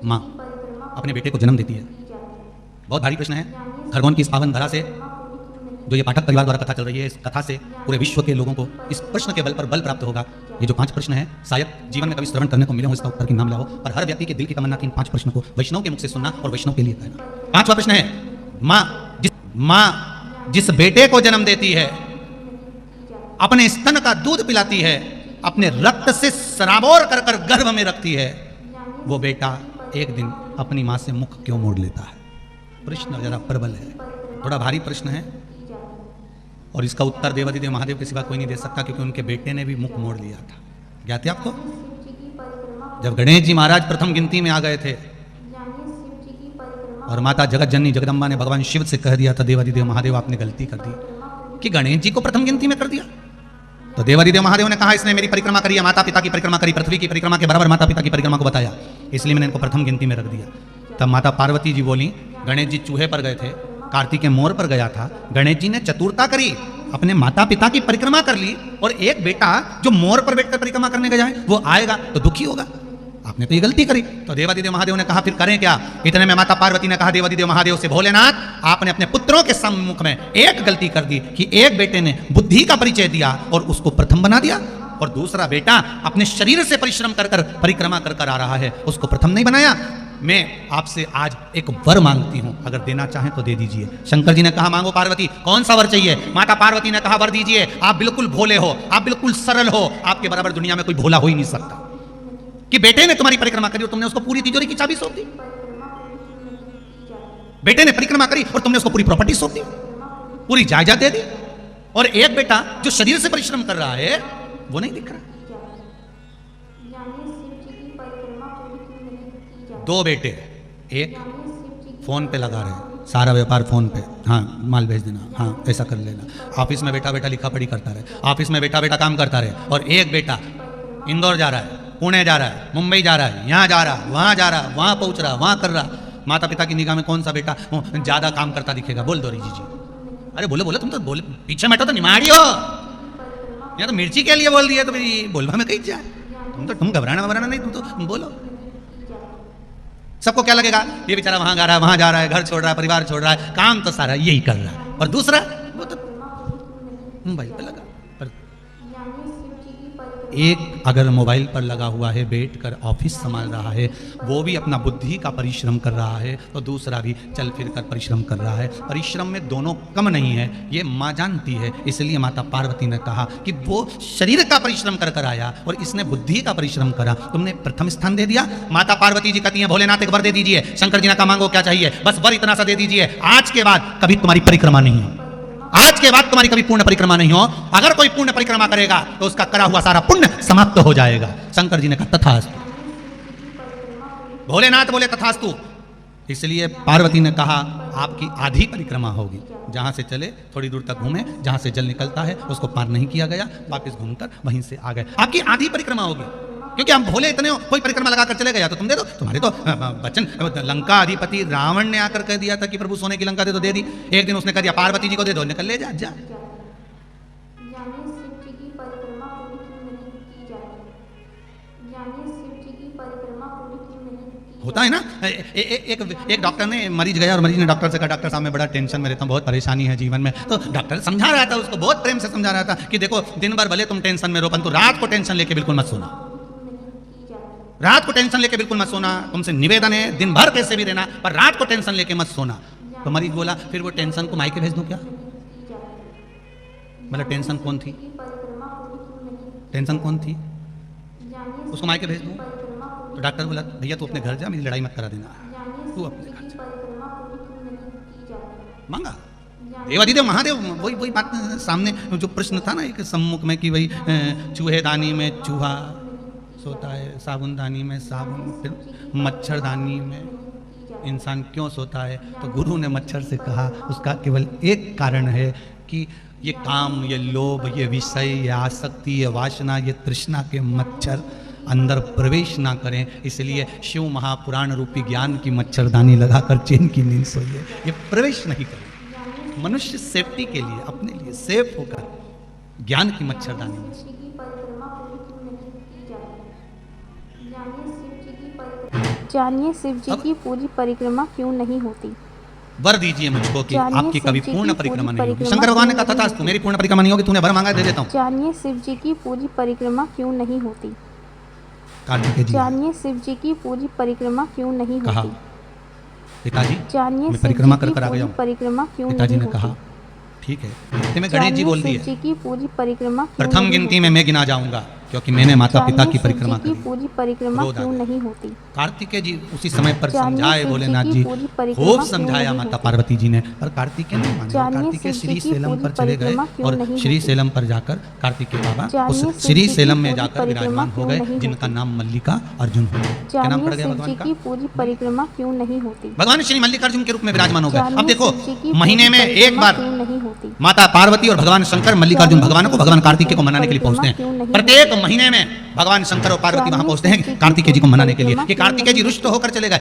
माँ अपने बेटे को जन्म देती है। बहुत भारी प्रश्न है। खरगोन की इस पावन धरा से जो ये पाठक परिवार द्वारा कथा चल रही है, इस कथा से पूरे विश्व के लोगों को इस प्रश्न के बल पर बल प्राप्त होगा। ये जो 5 प्रश्न है शायद जीवन में कभी श्रवण करने को मिले हो, इसका उत्तर की नाम लाओ, और हर व्यक्ति के दिल की तमन्ना थी इन 5 प्रश्नों को वैष्णव के मुख से सुनना और वैष्णव के लिए कहना। 5वां प्रश्न है, माँ जिस बेटे को जन्म देती है, अपने स्तन का दूध पिलाती है, अपने रक्त से सराबोर कर कर गर्भ में रखती है, वो बेटा एक दिन अपनी माँ से मुख क्यों मोड़ लेता है? प्रश्न जरा प्रबल है, थोड़ा भारी प्रश्न है, और इसका उत्तर देवाधिदेव महादेव के सिवा कोई नहीं दे सकता, क्योंकि उनके बेटे ने भी मुख मोड़ लिया था। ज्ञात है आपको? जब गणेश जी महाराज प्रथम गिनती में आ गए थे और माता जगत जननी जगदम्बा ने भगवान शिव से कह दिया था, देवाधिदेव महादेव आपने गलती कर दी कि गणेश जी को प्रथम गिनती में कर दिया। तो देवाधिदेव महादेव ने कहा, इसने मेरी परिक्रमा करी है, माता पिता की परिक्रमा करी, पृथ्वी की परिक्रमा के बराबर माता पिता की परिक्रमा को बताया, इसलिए मैंने इनको प्रथम गिनती में रख दिया। तब माता पार्वती जी बोली, गणेश जी चूहे पर गए थे, कार्तिक मोर पर गया था, गणेश जी ने चतुरता करी, अपने माता पिता की परिक्रमा कर ली, और एक बेटा जो मोर पर बैठकर परिक्रमा करने गया है वो आएगा तो दुखी होगा, आपने तो ये गलती करी। तो देवाधिदेव महादेव ने कहा, फिर करें क्या? इतने में माता पार्वती ने कहा देवाधिदेव महादेव से, भोलेनाथ आपने अपने पुत्रों के सम्मुख में एक गलती कर दी कि एक बेटे ने बुद्धि का परिचय दिया और उसको प्रथम बना दिया, और दूसरा बेटा अपने शरीर से परिश्रम कर कर परिक्रमा कर कर आ रहा है, उसको प्रथम नहीं बनाया। मैं आपसे आज एक वर मांगती हूं, अगर देना चाहें तो दे दीजिए। शंकर जी ने कहा, मांगो पार्वती, कौन सा वर चाहिए? माता पार्वती ने कहा, वर दीजिए, आप बिल्कुल भोले हो, आप बिल्कुल सरल हो, आपके बराबर दुनिया में कोई भोला हो ही नहीं सकता, कि बेटे ने तुम्हारी परिक्रमा करी और तुमने उसको पूरी तिजोरी की चाबी सौंप दी। बेटे ने परिक्रमा करी और तुमने उसको पूरी प्रॉपर्टी सौंप दी, पूरी जायदाद दे दी, और एक बेटा जो शरीर से परिश्रम कर रहा है वो नहीं दिख रहा। 2 बेटे, एक फोन पे लगा रहे, सारा व्यापार फोन पे, हाँ माल भेज देना, हाँ ऐसा कर लेना, ऑफिस में बैठा बैठा लिखा पढ़ी करता रहे, ऑफिस में बैठा बैठा काम करता रहे, और एक बेटा इंदौर जा रहा है, पुणे जा रहा है, मुंबई जा रहा है, यहाँ जा रहा है, वहाँ जा रहा है, वहाँ पहुँच रहा, वहाँ कर रहा। माता पिता की निगाह में कौन सा बेटा ज्यादा काम करता दिखेगा? बोल दो रीजी जी। अरे बोले बोले, तुम तो बोले पीछे बैठो तो निमाड़ी हो, या तो मिर्ची के लिए बोल दिया तो बोलवा में कहीं जाए, तुम घबराना नहीं, तुम तो बोलो। सबको क्या लगेगा, ये बेचारा वहां जा रहा है, वहां जा रहा है, घर छोड़ रहा है, परिवार छोड़ रहा है, काम तो सारा यही कर रहा है, और दूसरा वो तो मोबाइल पे लगा। पर एक अगर मोबाइल पर लगा हुआ है, बैठ कर ऑफिस संभाल रहा है, वो भी अपना बुद्धि का परिश्रम कर रहा है, तो दूसरा भी चल फिर कर परिश्रम कर रहा है। परिश्रम में दोनों कम नहीं है, ये माँ जानती है, इसलिए माता पार्वती ने कहा कि वो शरीर का परिश्रम कर कर आया और इसने बुद्धि का परिश्रम करा, तुमने प्रथम स्थान दे दिया। माता पार्वती जी कहती हैं, भोलेनाथ एक वर दे दीजिए। शंकर जी ने कहा, मांगो क्या चाहिए? बस वर इतना सा दे दीजिए, आज के बाद कभी तुम्हारी परिक्रमा नहीं हो, आज के बाद तुम्हारी कभी पूर्ण परिक्रमा नहीं हो, अगर कोई पूर्ण परिक्रमा करेगा तो उसका करा हुआ सारा पुण्य समाप्त हो जाएगा। शंकर जी ने कहा, तथास्तु। भोलेनाथ बोले, तथास्तु। इसलिए पार्वती ने कहा, आपकी आधी परिक्रमा होगी, जहां से चले थोड़ी दूर तक घूमे, जहां से जल निकलता है उसको पार नहीं किया गया, वापस घूमकर वहीं से आ गए, आपकी आधी परिक्रमा होगी। क्योंकि हम भोले इतने हो, कोई परिक्रमा लगाकर चले गया तो तुम दे दो, तुम्हारे तो बच्चन। लंका अधिपति रावण ने आकर कह दिया था कि प्रभु सोने की लंका दे दो, दे दी। एक दिन उसने कह दिया, पार्वती जी को दे दो, निकल ले जा। होता है ना, एक डॉक्टर ने, मरीज गया और मरीज ने डॉक्टर से कहा, डॉक्टर साहब मैं बड़ा टेंशन में रहता हूँ, बहुत परेशानी है जीवन में। तो डॉक्टर समझा रहा था उसको, बहुत प्रेम से समझा रहा था कि देखो दिन भर भले तुम टेंशन में रहो, परंतु रात को टेंशन लेके बिल्कुल मत सोना, रात को टेंशन लेके बिल्कुल मत सोना, तुमसे निवेदन है, दिन भर कैसे भी रहना पर रात को टेंशन लेके मत सोना। तो मरीज बोला, फिर वो टेंशन को मायके भेज दूं क्या? मतलब टेंशन कौन थी, टेंशन कौन थी, उसको मायके भेज दूं? तो डॉक्टर बोला, भैया तू अपने घर जा, मेरी लड़ाई मत करा देना, तू अपने घर जा। मांगा देवाधिदेव महादेव, वही बात सामने जो प्रश्न था ना एक सम्मुख में कि भाई चूहेदानी में चूहा सोता है, साबुनदानी में साबुन, फिर मच्छरदानी में इंसान क्यों सोता है? तो गुरु ने मच्छर से कहा, उसका केवल एक कारण है कि ये काम, ये लोभ, ये विषय, ये आसक्ति, ये वासना, ये तृष्णा के मच्छर अंदर प्रवेश ना करें, इसलिए शिव महापुराण रूपी ज्ञान की मच्छरदानी लगाकर चैन की नींद सोइए, ये प्रवेश नहीं करें। मनुष्य सेफ्टी के लिए, अपने लिए सेफ होकर ज्ञान की मच्छरदानी में जानिए शिव जी अब- की पूरी परिक्रमा क्यों नहीं होती। वर दीजिए मुझको कि जानिए आपकी शिव कभी जी की पूर्ण पूरी परिक्रमा नहीं होगी। परिक्रमा शंकर भगवान ने क्यों कहा था नहीं तू मेरी पूर्ण परिक्रमा नहीं होगी, तूने वर मांगा है, दे देता हूँ। जानिए शिव जी की पूरी परिक्रमा क्यों नहीं होती। कार्तिकेय जी जानिए शिव जी की पूरी परिक्रमा क्यों नहीं कहा, होती। पिताजी जानिए मैं शिव परिक्रमा जी कर की कर आ पूरी गया हूँ। परिक्रमा क्यों पिताजी नहीं ने कहा होती। ठीक है। इतने में गणेश जी जानिए बोल शिव दिए जी की पूरी परिक्रमा क्यों प्रथम नहीं गिनती होती। में मैं गिना जाऊंगा क्योंकि मैंने माता पिता जानिए की शिव जी परिक्रमा की करी। पूरी परिक्रमा क्रोध आ क्यों गया। नहीं होती। कार्तिकेय जी उसी समय पर जानिए समझाए शिव जी भोलेनाथ की जी, पूरी परिक्रमा खूब क्यों समझाया नहीं माता होती। पार्वती जी ने, पर कार्तिकेय नहीं माने। और जानिए कार्तिकेय शिव जी श्री की सेलम पूरी पर चले गए परिक्रमा क्यों और नहीं श्री होती। सेलम पर जाकर कार्तिकेय बाबा जानिए उस शिव श्री जी की सेलम में पूरी जाकर परिक्रमा विराजमान हो क्यों गए, नहीं जिनका होती। नाम मल्लिका अर्जुन हो। क्या नाम पड़ जानिए गया शिव भगवान जी का? की पूरी परिक्रमा क्यों नहीं होती। भगवान श्री मल्लिकार्जुन के रूप में विराजमान हो गए। अब जानिए देखो शिव जी की महीने पूरी में एक परिक्रमा बार क्यों नहीं होती। माता पार्वती और भगवान शंकर मल्लिकार्जुन जानिए भगवान को शिव भगवान जी की कार्तिकेय को पूरी मनाने के लिए परिक्रमा पहुंचते क्यों हैं। नहीं प्रत्येक होती। महीने में भगवान शंकर और पार्वती वहां जानिए पहुंचते शिव हैं जी की कार्तिकेय जी को पूरी मनाने के लिए परिक्रमा कि क्यों कार्तिकेय जी नहीं रुष्ट होकर चले गए।